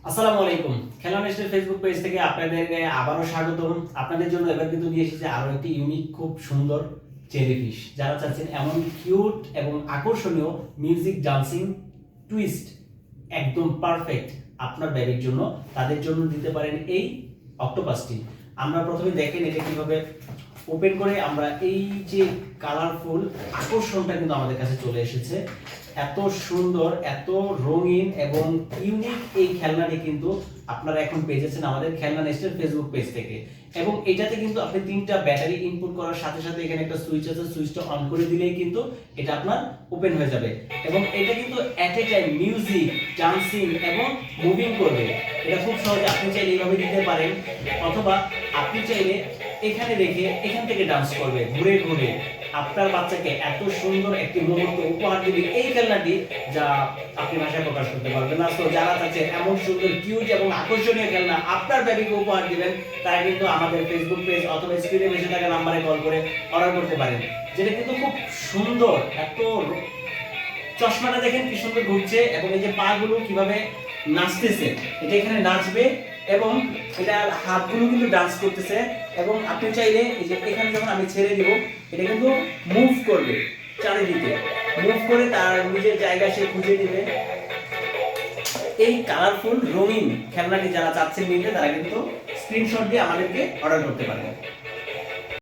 আসসালামু আলাইকুম। খেলনা নেস্টের ফেসবুক পেজ থেকে আপনাদেরকে আবারও স্বাগতম। আপনাদের জন্য এবার কিন্তু নিয়ে এসেছি আরো একটি ইউনিক খুব সুন্দর জেলিফিশ। যারা চাচ্ছেন এমন কিউট এবং আকর্ষণীয় মিউজিক ডান্সিং টুইস্ট একদম পারফেক্ট আপনার বেবির জন্য, তাদের জন্য দিতে পারেন এই অক্টোপাসটি। আমরা প্রথমে দেখেন এটা কিভাবে ওপেন করে আমরা এই যে কালারফুল আকর্ষণটা কিন্তু আমাদের কাছে চলে এসেছে। এত সুন্দর, এত রঙিন এবং ইউনিক এই খেলনাটি কিন্তু আপনারা এখন পেয়ে যাচ্ছেন আমাদের খেলনা নেস্টের ফেসবুক পেজ থেকে। এবং এটাতে কিন্তু আপনি 3টা ব্যাটারি ইনপুট করার সাথে সাথে এখানে একটা সুইচ আছে, সুইচটা অন করে দিলেই কিন্তু এটা আপনার ওপেন হয়ে যাবে। এবং এটা কিন্তু এট এ টাইম মিউজিক, ডান্সিং এবং মুভিং করবে। এটা খুব সহজে আপনি চাইলে এইভাবে দিতে পারেন, অথবা আপনি চাইলে এখানে রেখে এখান থেকে ডান্স করবে ঘুরে ঘুরে। আপনার বাচ্চাকে এত সুন্দর একটি মুহূর্ত উপহার দিবে এই খেলনাটি, যা আপনি ভাষায় প্রকাশ করতে পারবেন না। তো যারা চাচ্ছেন এমন সুন্দর কিউট এবং আকর্ষণীয় খেলনা আপনার বেবিকে উপহার দিবেন, তারা কিন্তু আমাদের ফেসবুক পেজ অথবা স্ক্রিনে ভেসে থাকা নাম্বারে কল করে অর্ডার করতে পারেন। যেটা কিন্তু খুব সুন্দর, এত চশমাটা দেখেন কি সুন্দর ঘুরছে এবং এই যে পা গুলো কিভাবে নাচতেছে, এটা এখানে নাচবে এবং এটার হাতগুলো কিন্তু ডান্স করতেছে। এবং আপনি চাইলে এই যে এখানে যখন আমি ছেড়ে দিব, এটা কিন্তু মুভ করবে চারিদিকে, মুভ করে তার নিজের জায়গা সে খুঁজে দিবে। এই কালারফুল রঙিন খেলনাটি যারা চাচ্ছেন নিতে, তারা কিন্তু স্ক্রিনশট দিয়ে আমাদেরকে অর্ডার করতে পারেন।